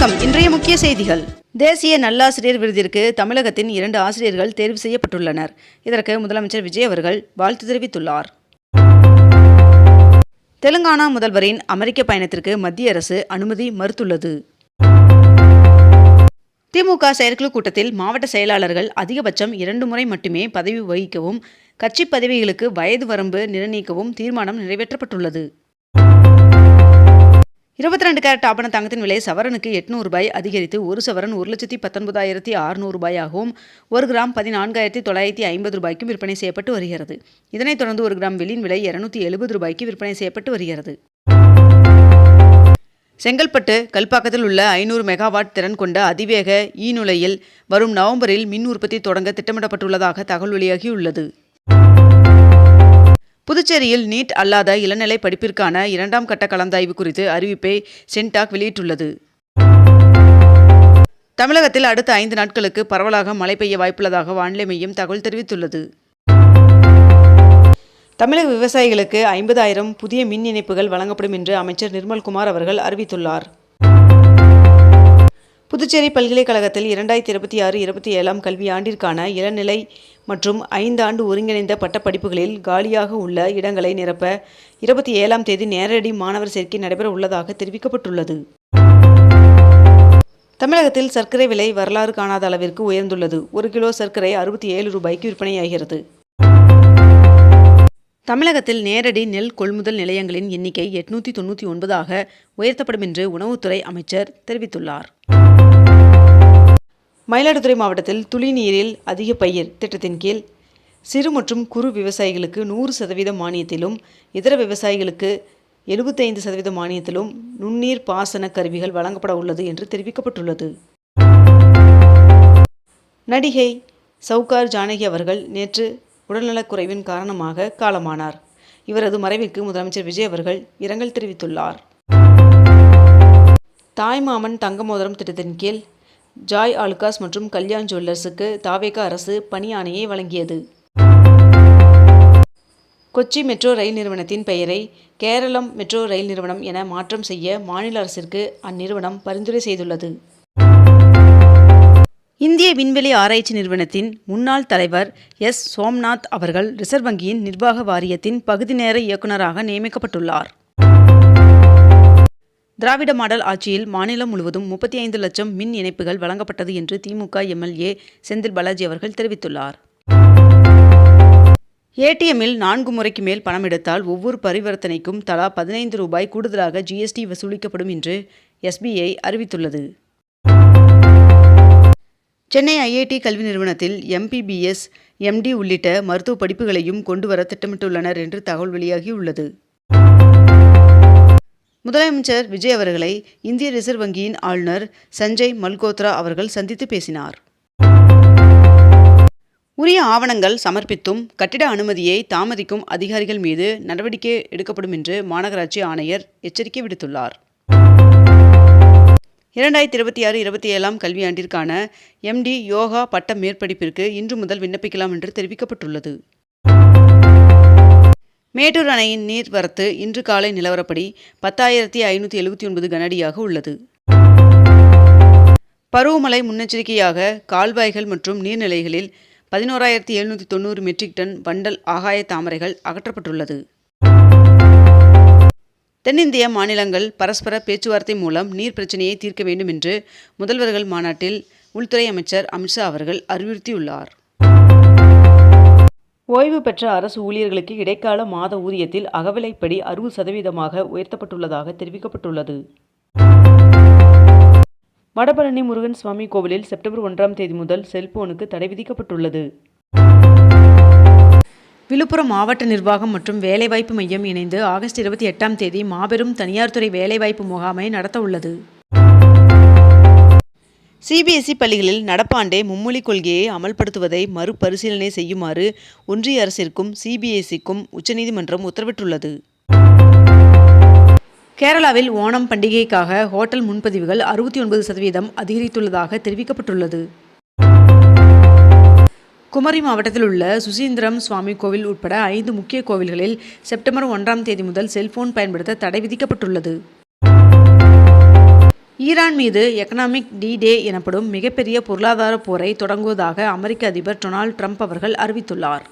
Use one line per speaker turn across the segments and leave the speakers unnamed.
வணக்கம். இன்றைய முக்கிய செய்திகள். தேசிய நல்லாசிரியர் விருதிற்கு தமிழகத்தின் 2 ஆசிரியர்கள் தேர்வு செய்யப்பட்டுள்ளனர். இதற்கு முதலமைச்சர் விஜய் அவர்கள் வாழ்த்து தெரிவித்துள்ளார். தெலுங்கானா முதல்வரின் அமெரிக்க பயணத்திற்கு மத்திய அரசு அனுமதி மறுத்துள்ளது. திமுக செயற்குழு கூட்டத்தில் மாவட்ட செயலாளர்கள் அதிகபட்சம் 2 முறை மட்டுமே பதவி வகிக்கவும், கட்சி பதவிகளுக்கு வயது வரம்பு நிர்ணயிக்கவும் தீர்மானம் நிறைவேற்றப்பட்டுள்ளது. 22 கேரட் ஆபண தங்கத்தின் விலை சவரனுக்கு ரூபாய் 800 அதிகரித்து 1 சவரன் 1,19,600 ரூபாயாகவும் 1 கிராம் 14,950 ரூபாய்க்கும் விற்பனை செய்யப்பட்டு வருகிறது. இதனைத் தொடர்ந்து 1 கிராம் வெள்ளியின் விலை 270 ரூபாய்க்கு விற்பனை செய்யப்பட்டு வருகிறது. செங்கல்பட்டு கல்பாக்கத்தில் உள்ள 500 மெகாவாட் திறன் கொண்ட அதிவேக ஈநுழையில் வரும் நவம்பரில் மின் உற்பத்தி தொடங்க திட்டமிடப்பட்டுள்ளதாக தகவல் வெளியாகியுள்ளது. புதுச்சேரியில் நீட் அல்லாத இளநிலை படிப்பிற்கான 2ஆம் கட்ட கலந்தாய்வு குறித்து அறிவிப்பை சென்டாக் வெளியிட்டுள்ளது. தமிழகத்தில் அடுத்த 5 நாட்களுக்கு பரவலாக மழை பெய்ய வாய்ப்புள்ளதாக வானிலை மையம் தகவல் தெரிவித்துள்ளது. தமிழக விவசாயிகளுக்கு 50,000 புதிய மின் இணைப்புகள் வழங்கப்படும் என்று அமைச்சர் நிர்மல்குமார் அவர்கள் அறிவித்துள்ளார். புதுச்சேரி பல்கலைக்கழகத்தில் 2026-27 கல்வியாண்டிற்கான இளநிலை மற்றும் 5 ஆண்டு ஒருங்கிணைந்த பட்டப்படிப்புகளில் காலியாக உள்ள இடங்களை நிரப்ப 27ஆம் தேதி நேரடி மாணவர் சேர்க்கை நடைபெற உள்ளதாக தெரிவிக்கப்பட்டுள்ளது. தமிழகத்தில் சர்க்கரை விலை வரலாறு காணாத அளவிற்கு உயர்ந்துள்ளது. 1 கிலோ சர்க்கரை 67 ரூபாய்க்கு விற்பனையாகிறது. தமிழகத்தில் நேரடி நெல் கொள்முதல் நிலையங்களின் எண்ணிக்கை 899ஆக உயர்த்தப்படும் என்று உணவுத்துறை அமைச்சர் தெரிவித்துள்ளார். மயிலாடுதுறை மாவட்டத்தில் துளி நீரில் அதிக பயிர் திட்டத்தின் கீழ் சிறு மற்றும் குறு விவசாயிகளுக்கு 100% மானியத்திலும், இதர விவசாயிகளுக்கு 75% மானியத்திலும் நுண்ணீர் பாசன கருவிகள் வழங்கப்பட உள்ளது என்று தெரிவிக்கப்பட்டுள்ளது. நடிகை சவுகார் ஜானகி அவர்கள் நேற்று உடல்நலக்குறைவின் காரணமாக காலமானார். இவரது மறைவிற்கு முதலமைச்சர் விஜய் அவர்கள் இரங்கல் தெரிவித்துள்ளார். தாய்மாமன் தங்க மோதிரம் திட்டத்தின் கீழ் ஜாய் ஆலுகாஸ் மற்றும் கல்யாண் ஜுவல்லர்ஸுக்கு தாவேக அரசு பணி ஆணையை வழங்கியது. கொச்சி மெட்ரோ ரயில் நிறுவனத்தின் பெயரை கேரளம் மெட்ரோ ரயில் நிறுவனம் என மாற்றம் செய்ய மாநில அரசிற்கு அந்நிறுவனம் பரிந்துரை செய்துள்ளது. இந்திய விண்வெளி ஆராய்ச்சி நிறுவனத்தின் முன்னாள் தலைவர் எஸ். சோம்நாத் அவர்கள் ரிசர்வ் வங்கியின் நிர்வாக வாரியத்தின் பகுதி நேர இயக்குநராக நியமிக்கப்பட்டுள்ளார். திராவிட மாடல் ஆட்சியில் மாநிலம் முழுவதும் 35 லட்சம் மின் இணைப்புகள் வழங்கப்பட்டது என்று திமுக எம்எல்ஏ செந்தில் பாலாஜி அவர்கள் தெரிவித்துள்ளார். ஏடிஎம்மில் 4 முறைக்கு மேல் பணம் எடுத்தால் ஒவ்வொரு பரிவர்த்தனைக்கும் தலா 15 ரூபாய் கூடுதலாக ஜிஎஸ்டி வசூலிக்கப்படும் என்று எஸ்பிஐ அறிவித்துள்ளது. சென்னை ஐஐடி கல்வி நிறுவனத்தில் எம்பிபிஎஸ், எம்டி உள்ளிட்ட மருத்துவ படிப்புகளையும் கொண்டுவர திட்டமிட்டுள்ளனர் என்று தகவல் வெளியாகியுள்ளது. முதலமைச்சர் விஜய் அவர்களை இந்திய ரிசர்வ் வங்கியின் ஆளுநர் சஞ்சய் மல்கோத்ரா அவர்கள் சந்தித்து பேசினார். உரிய ஆவணங்கள் சமர்ப்பித்தும் கட்டிட அனுமதியை தாமதிக்கும் அதிகாரிகள் மீது நடவடிக்கை எடுக்கப்படும் என்று மாநகராட்சி ஆணையர் எச்சரிக்கை விடுத்துள்ளார். 2026-27 கல்வியாண்டிற்கான எம்டி யோகா பட்ட மேற்படிப்பிற்கு இன்று முதல் விண்ணப்பிக்கலாம் என்று தெரிவிக்கப்பட்டுள்ளது. மேட்டூர் அணையின் நீர்வரத்து இன்று காலை நிலவரப்படி 10,579 கனஅடியாக உள்ளது. பருவமழை முன்னெச்சரிக்கையாக கால்வாய்கள் மற்றும் நீர்நிலைகளில் 11,790 மெட்ரிக் டன் வண்டல் ஆகாய தாமரைகள் அகற்றப்பட்டுள்ளது. தென்னிந்திய மாநிலங்கள் பரஸ்பர பேச்சுவார்த்தை மூலம் நீர் பிரச்சினையை தீர்க்க வேண்டும் என்று முதல்வர்கள் மாநாட்டில் உள்துறை அமைச்சர் அமித்ஷா அவர்கள் அறிவுறுத்தியுள்ளார். ஓய்வு பெற்ற அரசு ஊழியர்களுக்கு இடைக்கால மாத ஊதியத்தில் அகவிலைப்படி 60% உயர்த்தப்பட்டுள்ளதாக தெரிவிக்கப்பட்டுள்ளது. வடபழனி முருகன் சுவாமி கோவிலில் செப்டம்பர் 1ஆம் தேதி முதல் செல்போனுக்கு தடை விதிக்கப்பட்டுள்ளது. விழுப்புரம் மாவட்ட நிர்வாகம் மற்றும் வேலைவாய்ப்பு மையம் இணைந்து ஆகஸ்ட் 28ஆம் தேதி மாபெரும் தனியார் துறை வேலைவாய்ப்பு முகாமை நடத்த உள்ளது. சிபிஎஸ்இ பள்ளிகளில் நடப்பாண்டே மும்மொழிக் கொள்கையை அமல்படுத்துவதை மறுபரிசீலனை செய்யுமாறு ஒன்றிய அரசிற்கும் சிபிஎஸ்இக்கும் உச்சநீதிமன்றம் உத்தரவிட்டுள்ளது. கேரளாவில் ஓணம் பண்டிகைக்காக ஹோட்டல் முன்பதிவுகள் 69% அதிகரித்துள்ளதாக தெரிவிக்கப்பட்டுள்ளது. குமரி மாவட்டத்தில் உள்ள சுசீந்திரம் சுவாமி கோவில் உட்பட 5 முக்கிய கோவில்களில் செப்டம்பர் 1ஆம் தேதி முதல் செல்போன் பயன்படுத்த தடை விதிக்கப்பட்டுள்ளது. ஈரான் மீது எக்கனாமிக் டி-டே எனப்படும் மிகப்பெரிய பொருளாதார போரை தொடங்குவதாக அமெரிக்க அதிபர் டொனால்ட் ட்ரம்ப் அவர்கள் அறிவித்துள்ளார்.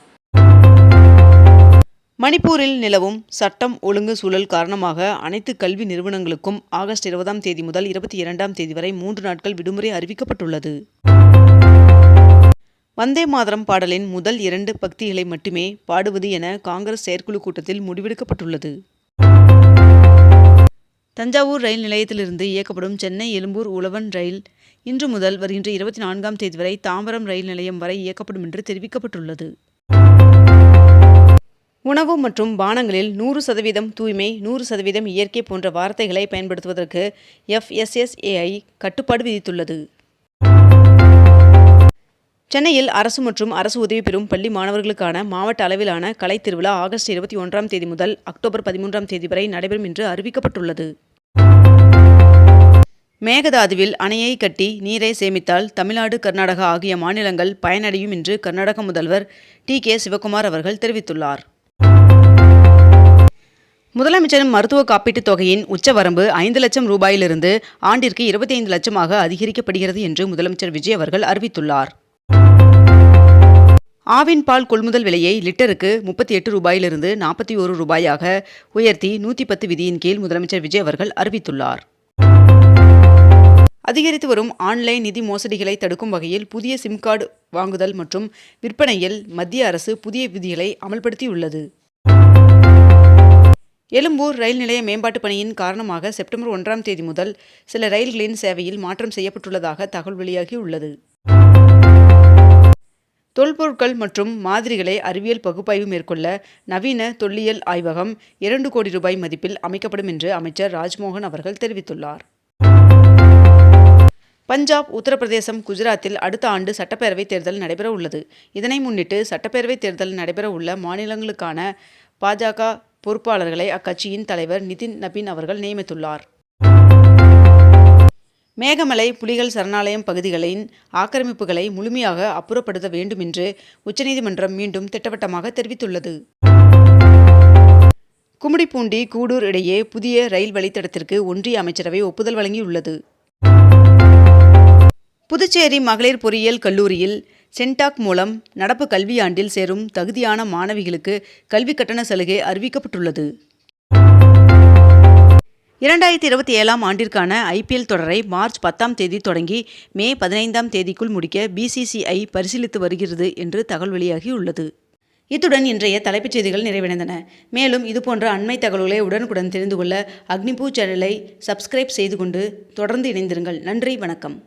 மணிப்பூரில் நிலவும் சட்டம் ஒழுங்கு சூழல் காரணமாக அனைத்து கல்வி நிறுவனங்களுக்கும் ஆகஸ்ட் 20ஆம் தேதி முதல் 22ஆம் தேதி வரை 3 நாட்கள் விடுமுறை அறிவிக்கப்பட்டுள்ளது. வந்தே மாதரம் பாடலின் முதல் 2 பக்திகளை மட்டுமே பாடுவது என காங்கிரஸ் செயற்குழு கூட்டத்தில் முடிவெடுக்கப்பட்டுள்ளது. தஞ்சாவூர் ரயில் நிலையத்திலிருந்து இயக்கப்படும் சென்னை எழும்பூர் உழவன் ரயில் இன்று முதல் வருகின்ற 24ஆம் தேதி வரை தாம்பரம் ரயில் நிலையம் வரை இயக்கப்படும் என்று தெரிவிக்கப்பட்டுள்ளது. உணவு மற்றும் பானங்களில் 100% தூய்மை, 100% இயற்கை போன்ற வார்த்தைகளை பயன்படுத்துவதற்கு FSSAI கட்டுப்பாடு விதித்துள்ளது. சென்னையில் அரசு மற்றும் அரசு உதவி பெறும் பள்ளி மாணவர்களுக்கான மாவட்ட அளவிலான கலைத் திருவிழா ஆகஸ்ட் 21ஆம் தேதி முதல் அக்டோபர் 13ஆம் தேதி வரை நடைபெறும் என்று அறிவிக்கப்பட்டுள்ளது. மேகதாதுவில் அணையை கட்டி நீரை சேமித்தால் தமிழ்நாடு, கர்நாடகா ஆகிய மாநிலங்கள் பயனடையும் என்று கர்நாடக முதல்வர் T.K. சிவக்குமார் அவர்கள் தெரிவித்துள்ளார். முதலமைச்சரின் மருத்துவ காப்பீட்டுத் தொகையின் உச்சவரம்பு 5 லட்சம் ரூபாயிலிருந்து ஆண்டிற்கு 25 லட்சமாக அதிகரிக்கப்படுகிறது என்று முதலமைச்சர் விஜய் அவர்கள் அறிவித்துள்ளார். ஆவின் பால் கொள்முதல் விலையை லிட்டருக்கு 38 ரூபாயிலிருந்து 41 ரூபாயாக உயர்த்தி 110 விதியின் கீழ் முதலமைச்சர் விஜய் அவர்கள் அறிவித்துள்ளார். அதிகரித்து வரும் ஆன்லைன் நிதி மோசடிகளை தடுக்கும் வகையில் புதிய சிம் கார்டு வாங்குதல் மற்றும் விற்பனையில் மத்திய அரசு புதிய விதிகளை அமல்படுத்தியுள்ளது. எழும்பூர் ரயில் நிலைய மேம்பாட்டு பணியின் காரணமாக செப்டம்பர் 1ஆம் தேதி முதல் சில ரயில்களின் சேவையில் மாற்றம் செய்யப்பட்டுள்ளதாக தகவல் வெளியாகியுள்ளது. தொல்பொருட்கள் மற்றும் மாதிரிகளை அறிவியல் பகுப்பாய்வு மேற்கொள்ள நவீன தொல்லியல் ஆய்வகம் 2 கோடி ரூபாய் மதிப்பில் அமைக்கப்படும் என்று அமைச்சர் ராஜ்மோகன் அவர்கள் தெரிவித்துள்ளார். பஞ்சாப், உத்தரப்பிரதேசம், குஜராத்தில் அடுத்த ஆண்டு சட்டப்பேரவைத் தேர்தல் நடைபெற உள்ளது. இதனை முன்னிட்டு சட்டப்பேரவைத் தேர்தல் நடைபெற உள்ள மாநிலங்களுக்கான பாஜக பொறுப்பாளர்களை அக்கட்சியின் தலைவர் நிதின் நபீன் அவர்கள் நியமித்துள்ளார். மேகமலை புலிகள் சரணாலயம் பகுதிகளின் ஆக்கிரமிப்புகளை முழுமையாக அப்புறப்படுத்த வேண்டும் என்று உச்சநீதிமன்றம் மீண்டும் திட்டவட்டமாக தெரிவித்துள்ளது. கும்மிடிப்பூண்டி கூடூர் இடையே புதிய ரயில் வழித்தடத்திற்கு ஒன்றிய அமைச்சரவை ஒப்புதல் வழங்கியுள்ளது. புதுச்சேரி மகளிர் பொறியியல் கல்லூரியில் சென்டாக் மூலம் நடப்பு கல்வியாண்டில் சேரும் தகுதியான மாணவிகளுக்கு கல்வி கட்டண சலுகை அறிவிக்கப்பட்டுள்ளது. 2027ஆம் ஆண்டிற்கான IPL தொடரை மார்ச் 10ஆம் தேதி தொடங்கி மே 15ஆம் தேதிக்குள் முடிக்க BCCI பரிசீலித்து வருகிறது என்று தகவல் வெளியாகியுள்ளது. இத்துடன் இன்றைய தலைப்புச் செய்திகள் நிறைவடைந்தன. மேலும் இதுபோன்ற அண்மை தகவல்களை உடனுக்குடன் தெரிந்து கொள்ள அக்னிபூ சேனலை சப்ஸ்கிரைப் செய்து கொண்டு தொடர்ந்து இணைந்திருங்கள். நன்றி, வணக்கம்.